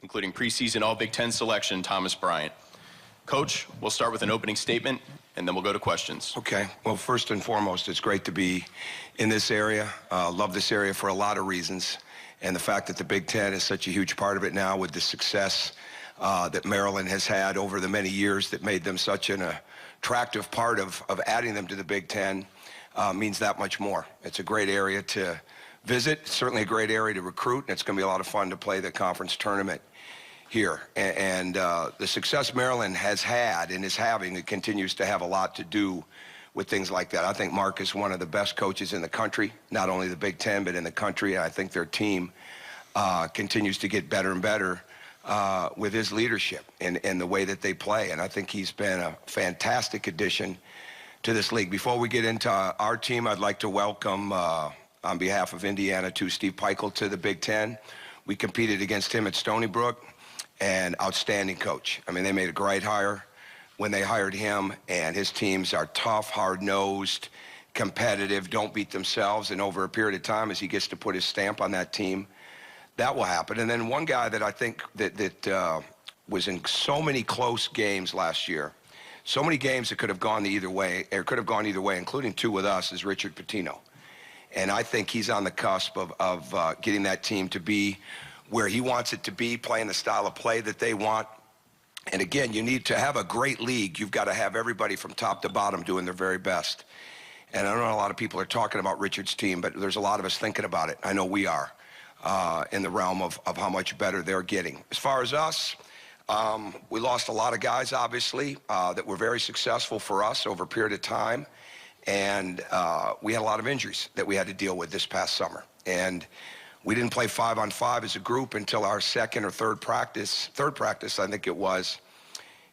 including preseason All-Big Ten selection Thomas Bryant. Coach, we'll start with an opening statement, and then we'll go to questions. Okay. Well, first and foremost, it's great to be in this area. Love this area for a lot of reasons. And the fact that the Big Ten is such a huge part of it now with the success that Maryland has had over the many years that made them such an attractive part of adding them to the Big Ten means that much more. It's a great area to visit, certainly a great area to recruit, and it's going to be a lot of fun to play the conference tournament here. And the success Maryland has had and is having, it continues to have a lot to do with things like that. I think Mark is one of the best coaches in the country, not only the Big Ten, but in the country. I think their team continues to get better and better with his leadership and the way that they play. And I think he's been a fantastic addition to this league. Before we get into our team, I'd like to welcome, on behalf of Indiana, Steve Peichel to the Big Ten. We competed against him at Stony Brook, and outstanding coach. I mean, they made a great hire when they hired him, and his teams are tough, hard-nosed, competitive, don't beat themselves, and over a period of time, as he gets to put his stamp on that team, that will happen. And then one guy that I think that was in so many close games last year, so many games that could have gone either way, including two with us, is Richard Pitino. And I think he's on the cusp of getting that team to be where he wants it to be, playing the style of play that they want. And again, you need to have a great league. You've got to have everybody from top to bottom doing their very best. And I know a lot of people are talking about Richard's team, but there's a lot of us thinking about it. I know we are, in the realm of how much better they're getting. As far as us, we lost a lot of guys, obviously, that were very successful for us over a period of time. And we had a lot of injuries that we had to deal with this past summer. And we didn't play 5-on-5 as a group until our second or third practice, I think it was,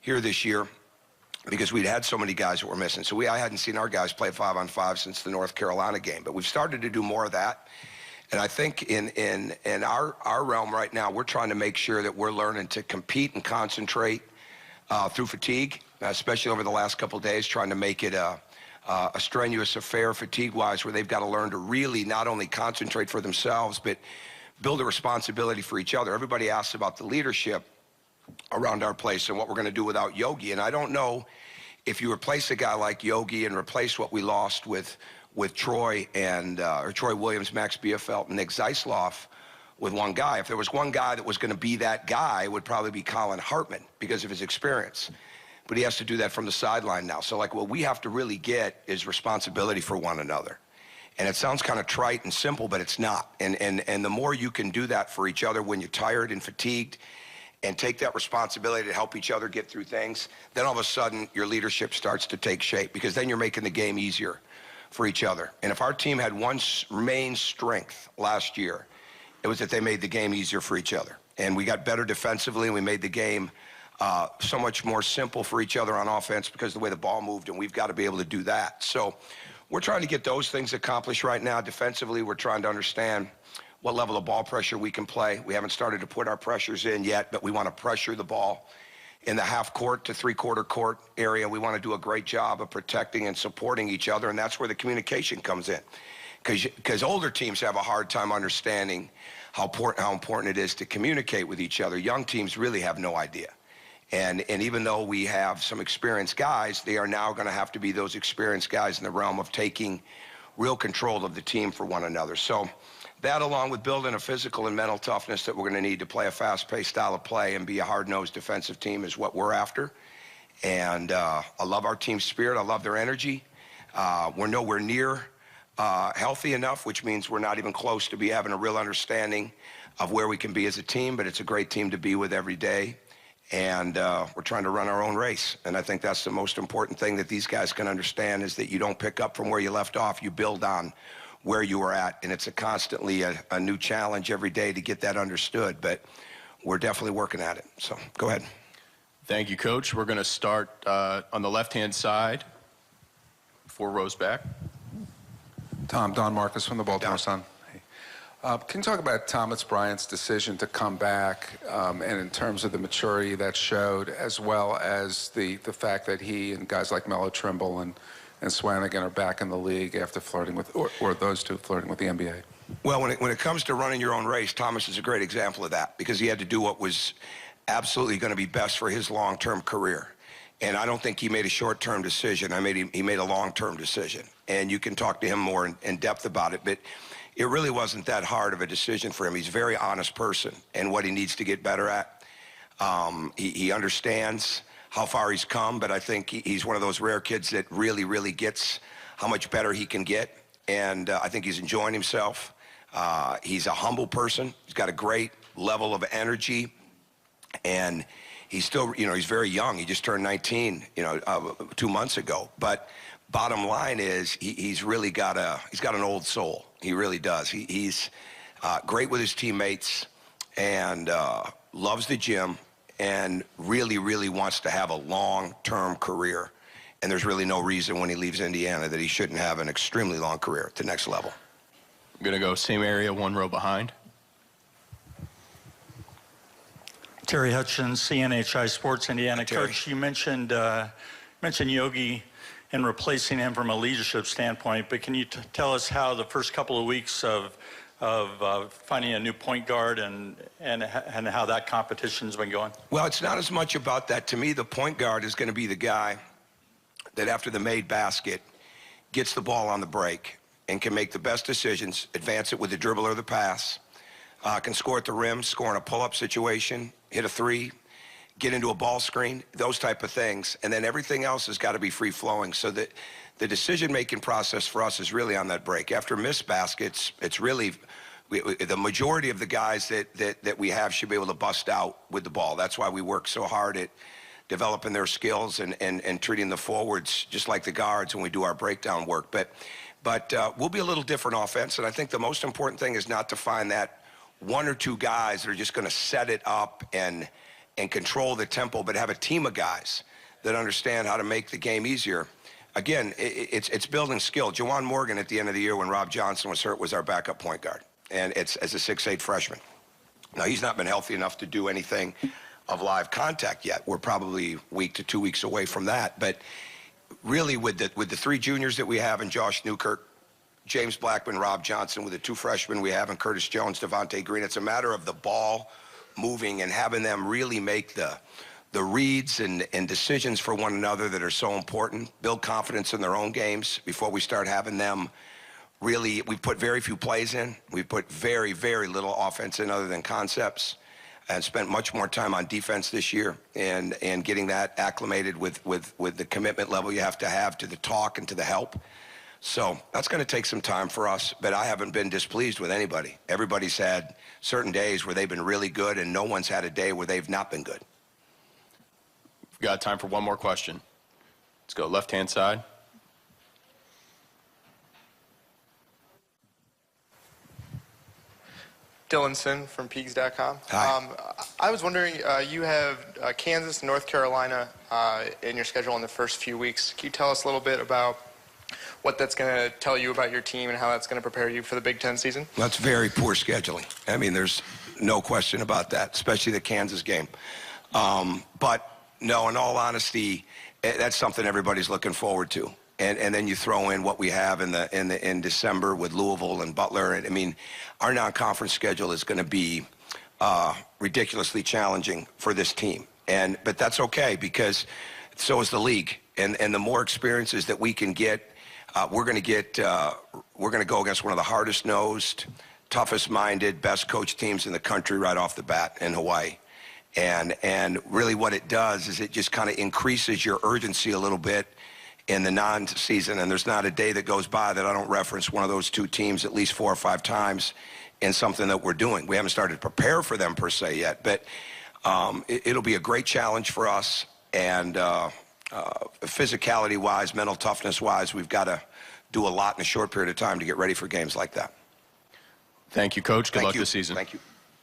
here this year, because we'd had so many guys that were missing. So I hadn't seen our guys play 5-on-5 since the North Carolina game. But we've started to do more of that. And I think in our realm right now, we're trying to make sure that we're learning to compete and concentrate through fatigue, especially over the last couple of days, trying to make it a strenuous affair fatigue-wise, where they've got to learn to really not only concentrate for themselves, but build a responsibility for each other. Everybody asks about the leadership around our place and what we're going to do without Yogi. And I don't know if you replace a guy like Yogi and replace what we lost with Troy and or Troy Williams, Max Bielfeldt, and Nick Zeisloff with one guy. If there was one guy that was going to be that guy, it would probably be Colin Hartman because of his experience. But he has to do that from the sideline now. So, like, what we have to really get is responsibility for one another. And it sounds kind of trite and simple, but it's not. And the more you can do that for each other when you're tired and fatigued and take that responsibility to help each other get through things, then all of a sudden your leadership starts to take shape, because then you're making the game easier for each other. And if our team had one main strength last year, it was that they made the game easier for each other. And we got better defensively, and we made the game so much more simple for each other on offense because of the way the ball moved, and we've got to be able to do that. So we're trying to get those things accomplished right now. Defensively, we're trying to understand what level of ball pressure we can play. We haven't started to put our pressures in yet, but we want to pressure the ball in the half-court to three-quarter court area. We want to do a great job of protecting and supporting each other, and that's where the communication comes in. Because older teams have a hard time understanding how important it is to communicate with each other. Young teams really have no idea. And even though we have some experienced guys, they are now going to have to be those experienced guys in the realm of taking real control of the team for one another. So that, along with building a physical and mental toughness that we're going to need to play a fast-paced style of play and be a hard-nosed defensive team, is what we're after. And I love our team spirit. I love their energy. We're nowhere near healthy enough, which means we're not even close to be having a real understanding of where we can be as a team, but it's a great team to be with every day. And we're trying to run our own race. And I think that's the most important thing that these guys can understand, is that you don't pick up from where you left off. You build on where you were at. And it's constantly a new challenge every day to get that understood. But we're definitely working at it. So go ahead. Thank you, Coach. We're going to start on the left-hand side, 4 rows back. Tom, Don Marcus from the Baltimore Sun. Can you talk about Thomas Bryant's decision to come back, and in terms of the maturity that showed, as well as the fact that he and guys like Melo Trimble and Swanigan are back in the league after flirting with, or those two flirting with the NBA? Well, when it comes to running your own race, Thomas is a great example of that because he had to do what was absolutely going to be best for his long-term career. And I don't think he made a short-term decision. He made a long-term decision. And you can talk to him more in depth about it, but it really wasn't that hard of a decision for him. He's a very honest person and what he needs to get better at. He understands how far he's come, but I think he's one of those rare kids that really, really gets how much better he can get. And I think he's enjoying himself. He's a humble person. He's got a great level of energy. And he's still, he's very young. He just turned 19, 2 months ago. But bottom line is he's really got an old soul. He really does. He's great with his teammates and loves the gym and really, really wants to have a long-term career. And there's really no reason when he leaves Indiana that he shouldn't have an extremely long career at the next level. I'm going to go same area, one row behind. Terry Hutchins, CNHI Sports Indiana. Terry. Coach, you mentioned Yogi and replacing him from a leadership standpoint, but can you tell us how the first couple of weeks of finding a new point guard and how that competition's been going? Well, it's not as much about that. To me, the point guard is going to be the guy that after the made basket gets the ball on the break and can make the best decisions, advance it with the dribble or the pass, can score at the rim, score in a pull-up situation, hit a three, get into a ball screen, those type of things. And then everything else has got to be free-flowing so that the decision-making process for us is really on that break. After missed baskets, it's really the majority of the guys that we have should be able to bust out with the ball. That's why we work so hard at developing their skills and treating the forwards just like the guards when we do our breakdown work. But we'll be a little different offense, and I think the most important thing is not to find that one or two guys that are just going to set it up and control the tempo, but have a team of guys that understand how to make the game easier. Again, it's building skill. Juwan Morgan at the end of the year when Rob Johnson was hurt was our backup point guard, and it's as a 6'8" freshman. Now, he's not been healthy enough to do anything of live contact yet. We're probably a week to 2 weeks away from that. But really with the three juniors that we have in Josh Newkirk, James Blackman, Rob Johnson, with the two freshmen we have in Curtis Jones, Devontae Green, it's a matter of the ball moving and having them really make the reads and decisions for one another that are so important, build confidence in their own games before we start having them really. We put very few plays in. We put very, very little offense in other than concepts, and spent much more time on defense this year and getting that acclimated with the commitment level you have to the talk and to the help. So that's going to take some time for us, but I haven't been displeased with anybody. Everybody's had certain days where they've been really good, and no one's had a day where they've not been good. We've got time for one more question. Let's go left-hand side. Dylanson from Peegs.com. Hi. I was wondering, you have Kansas and North Carolina in your schedule in the first few weeks. Can you tell us a little bit about what that's going to tell you about your team and how that's going to prepare you for the Big Ten season? That's very poor scheduling. I mean, there's no question about that, especially the Kansas game. But no, in all honesty, that's something everybody's looking forward to. And then you throw in what we have in December with Louisville and Butler. And I mean, our non-conference schedule is going to be ridiculously challenging for this team. But that's okay because so is the league. And the more experiences that we can get, we're going to go against one of the hardest-nosed, toughest-minded, best-coached teams in the country right off the bat in Hawaii. And really what it does is it just kind of increases your urgency a little bit in the non-season, and there's not a day that goes by that I don't reference one of those two teams at least 4 or 5 times in something that we're doing. We haven't started to prepare for them per se yet, but it'll be a great challenge for us, and physicality-wise, mental toughness-wise, we've got to do a lot in a short period of time to get ready for games like that. Thank you, Coach. Good luck Thank you. this season. Thank you.